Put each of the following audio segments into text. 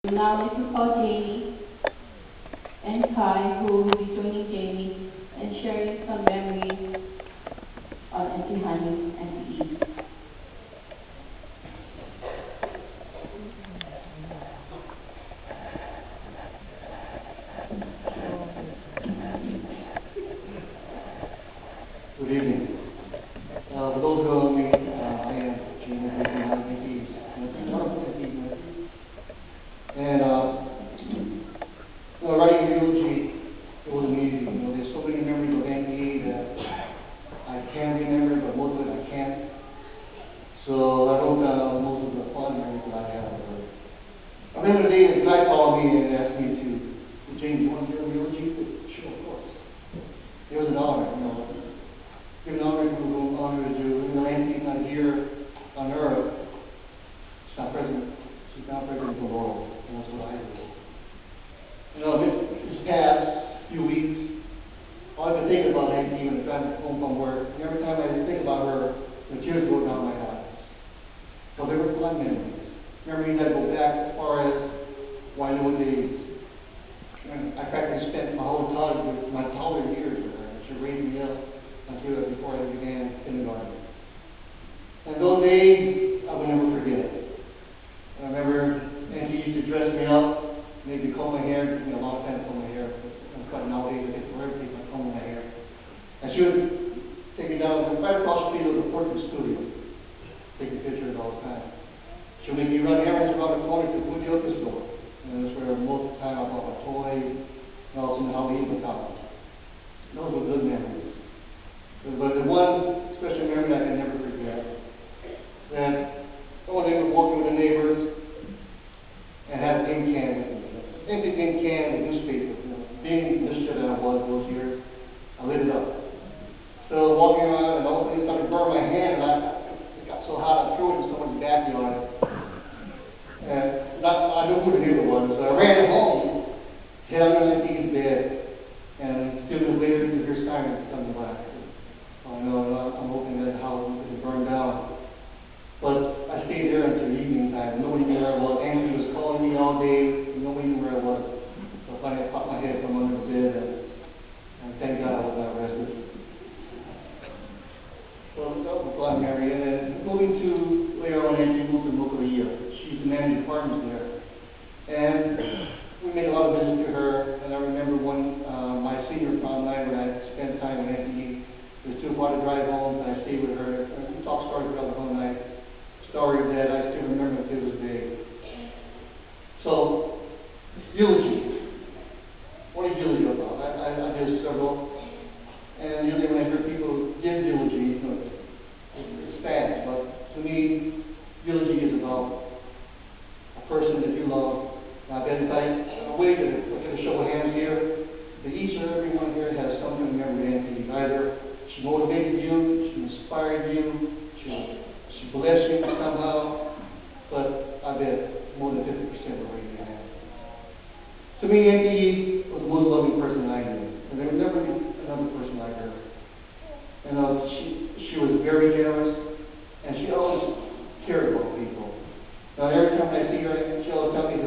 Now this is called Jayme and Kai, who will be joining Jayme and sharing some memories of Aunty Honey and Eve. Good evening. For those who don't know me, I am Jayme, and writing Eulogy, it was amazing. There's so many memories of Aunty that I can remember, but most of it I can't. So I wrote down most of the fun memories that I have of her. I remember the day that Guy called me and asked me to Jayme, do you want to hear a eulogy? Sure, of course. It was an honor, give an honor to honor to do. Even though Aunty's not here on earth, she's not present. She's not present in the world, and that's what I do. This past few weeks, all I've been thinking about Aunty when I drive home from work, and every time I think about her, the tears go down my eyes. Well, they were fun memories. Memories that go back as far as Wyoming days. And I practically spent my whole toddler years with her. She raised me up until before I began kindergarten. And those days I will never forget. I remember Aunty used to dress me up, make me comb my hair. It took me a long time to comb my hair. I'm cutting nowadays, I take forever to take my comb my hair. And she would take me down right across the street of the portrait studio, taking pictures all the time. She would make me run errands around the corner to the Butcher store. And that's where most of the time I bought my toys and also how we eat the college. Those were good memories. But the one special memory I can never forget, that one day I was walking with the neighbors and had a tin can with me. I think the tin can with newspaper. Being the shit that I was those years, I lit it up. So walking around and all of a sudden it started to burn my hand, and it got so hot I threw it in someone's backyard. And I knew who the neighbor was, so I ran home, hid under Auntie's bed, and still was later to hear sirens coming back. I'm hoping that the house didn't burn down. But I stayed there until evening time. Nobody knew where I was. Aunty was calling me all day, and nobody knew where I was. So finally I popped my head from under the bed, and thank God I was not arrested. So that was a fun memory. And then moving to later on, Aunty moved to Mokoia. She's managing apartments there. And we made a lot of visits to her. And I remember my senior prom night when I spent time with Aunty. It was too far to drive home, and I stayed with her. And we talked stories about the whole night. Stories that I still remember to this day. So, eulogy. What is eulogy about? I did several. And usually when I hear people give eulogy, it's fast. But to me, eulogy is about a person that you love. Now, Ben, a way to show of hands here, that each and every one here has something to remember Aunty. Either she motivated you, she inspired you, she blessed you somehow, but I bet more than 50% were raising your hand. To me, Aunty was the most loving person I knew, and there would never be another person like her. And she was very generous, and she always cared about people. Now, every time I see her, she always tell me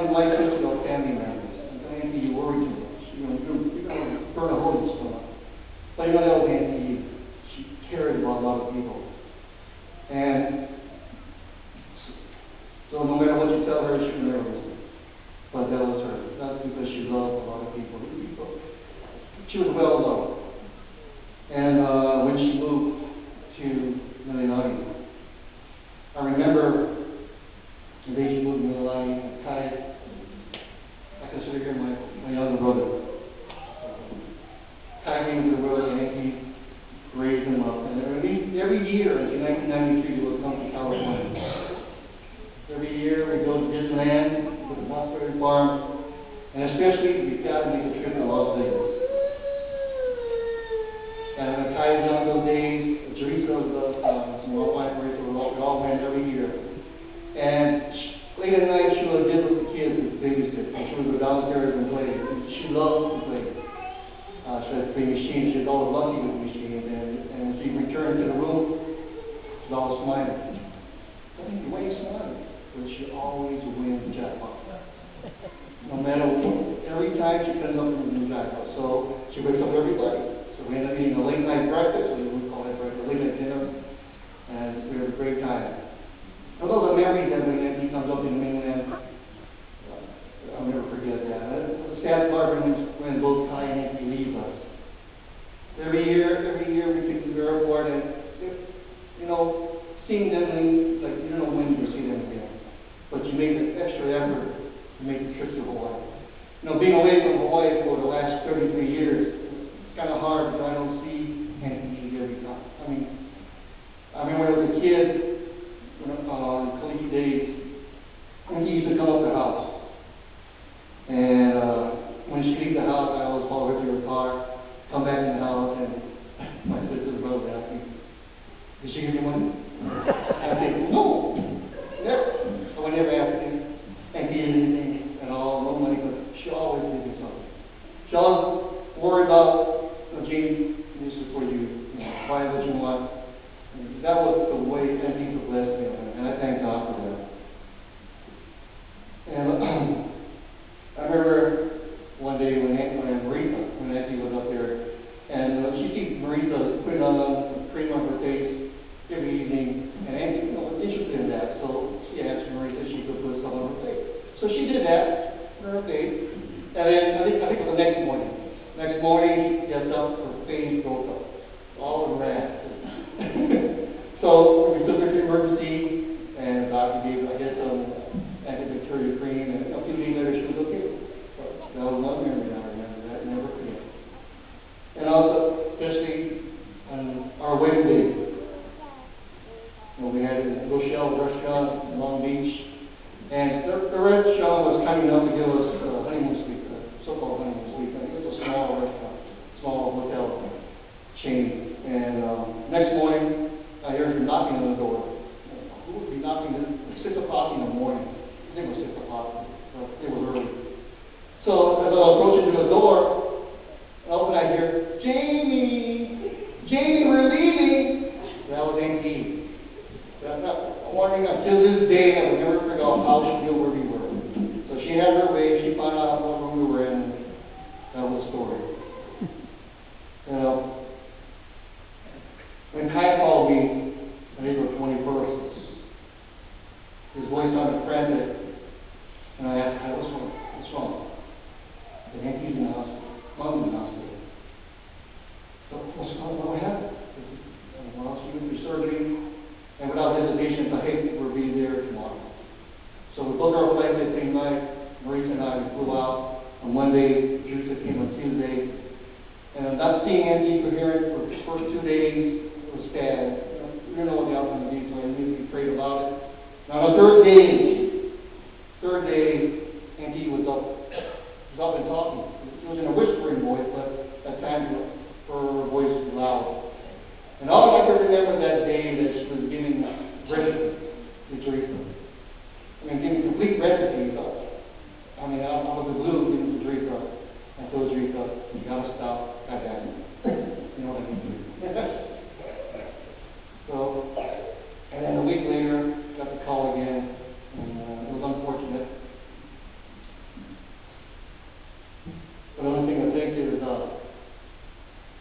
life is about family members. And Aunty, you worry too much. You're going to burn a hole in the stomach. But you know that was Aunty. She cared about a lot of people. And so no matter what you tell her, she would never listen. But that was her. That's because she loved a lot of people. She was well loved. And when she moved to Eulogy, I remember the day she moved to Eulogy, I consider him my younger brother. Kai came into the world, and Aunty raised him up. And every year, until 1993, we would come to California. Every year, we go to Disneyland, go to Mossberry Farm, and especially, we've got to make a trip to Las Vegas. And when Kai was young those days, Teresa was my wife, Rachel, we all went every year. And late at night, she would visit with the kids and babysit. And she would go downstairs and play. She loved to play. She had a big machine. She was always lucky with the machine. And when she returned to the room, she was always smiling. Why are you smiling? but she always wins the jackpot. No matter what, every time she comes up with a new jackpot. So she wakes up everybody. So we end up eating a late night breakfast, we would call it breakfast, late night dinner, and we have a great time. So those are memories that when Aunty comes up in the mainland, I'll never forget that. The sad part when both Kai and Aunty leave us. Every year we take them to the airport, and you know, seeing them, like you don't know when you'll see them again, but you make an extra effort to make the trip to Hawaii. You know, being away from Hawaii for the last 33 years, it's kind of hard because I don't see Aunty every time. I remember when I was a kid, in Kaliki days, Aunty used to come up to the house. And when she leaves the house, I always follow her to her car, come back in the house, and my sister's brother asked me, "Did she give you money?" I said, "No, never." I would never ask him, Aunty anything at all, no money, but she always gives me something. She always worried about, Jayme, this is for you, buy what you want. And that was the way Aunty would bless me, and I thank God for that. And I remember one day when Aunty was up there, and she sees Marisa putting on cream on her face every evening, and Aunty was interested in that, so she asked Marisa if she could put some on her face. So she did that on her face, and then I think it was the next morning. Next morning, she gets up, her face broke up, all in red. So we took her to emergency, and the doctor gave, I guess, some antibacterial cream, and a few days later she was okay. That was one memory I remember, that never forget. And also, especially on our wedding day, we had a Rochelle restaurant in Long Beach, and the restaurant was kind enough to give us a honeymoon suite, so-called honeymoon suite. I think it was a small restaurant, small hotel chain. And next morning, I heard him knocking on the door. Who would be knocking at 6 o'clock in the morning? I think it was 6 o'clock. It was early. So as I was approaching to the door, all of a sudden I hear, "Jayme! Jayme, we're leaving!" That was Aunty. That morning, until this day, I will never figure out how she knew where we were. So she had her way, she found out what room we were in, and that was the story. When Kai called me on April 21st, his voice sounded frantic, and I asked, "Kai, what's wrong? What's wrong?" The Auntie's in the hospital. Mom's in the hospital. So, what's wrong? What happened? Well, she went through surgery, and without hesitation, I said, we'll be there tomorrow. So we booked our flight that same night. Marisa and I flew out on Monday. Teresa came on Tuesday. And not seeing Aunty coherent for the first 2 days was sad. We didn't know what the outcome would be, so I immediately prayed about it. Now, the third day, Aunty was up and talking. She was in a whispering voice, but at times her voice was loud. And all I could remember that day that she was giving recipes to Teresa. Giving complete recipes. I was the glue giving to Teresa. I told Teresa, "You gotta stop at that." You know what I mean? So, and then a week later, got the call again, and it was unfortunate. But the only thing I think is,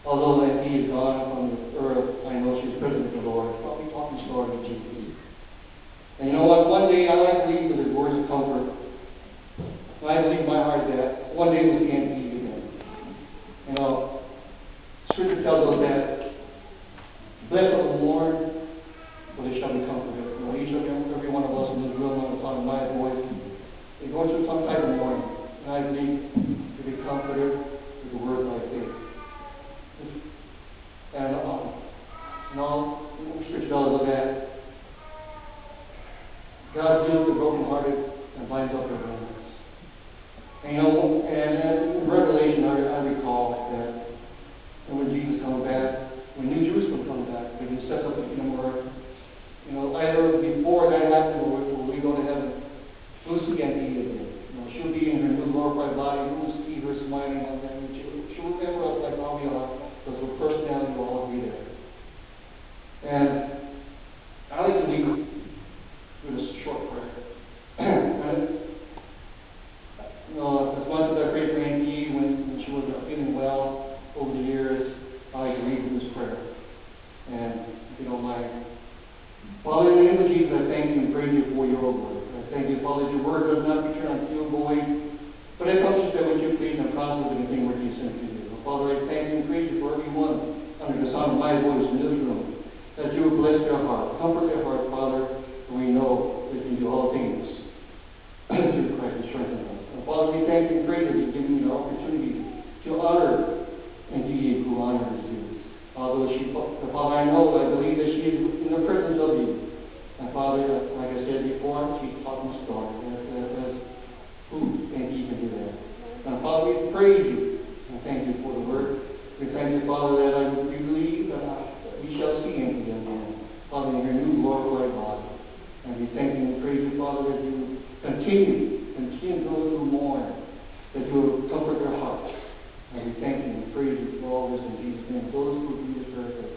although Aunty is gone from the earth, I know she's present with the Lord. I'll be talking story with Jesus. And you know what? One day I like to leave with his words of comfort. And I believe in my heart that one day we'll see Aunty again. Scripture tells us that blessed are the mourn, for they shall be comforted. Each of them, every one of us in this room, on the sound of my voice, they're going through some type of mourning. And I believe to be comforted with the words like this. And Scripture tells us that God heals the brokenhearted and binds up their wounds. And in Revelation, I recall that when Jesus comes back, when New Jerusalem comes back, when he sets up the kingdom of earth, either before that happens or we go to heaven, we'll see Aunty again. She'll be in her new glorified body. We'll see her smiling on that. She'll remember us like how we are, because we're personality will all be there. And I like to leave with a short prayer. Lord. I thank you, Father, that your word does not return unto you void, but it accomplishes that which you please and promises anything where you sent to do. Father, I thank you and praise you for everyone under the sound of my voice in this room, that you would bless their heart, comfort their heart, Father, and we know that you do all things through Christ who strengthens us. And Father, we thank you and praise you for giving me the opportunity to honor and to you who honor is due. Father, I know, I believe that she is in the presence of you. And Father, like I said before, she's taught me story. That's who and he can do that. And Father, we praise you and thank you for the word. We thank you, Father, that we believe that we shall see him again, Father, in your new glorified body. And we thank you and praise you, Father, that you continue those who mourn, that you will comfort their hearts. And we thank you and praise you for all this in Jesus' name. Those who do this prayer.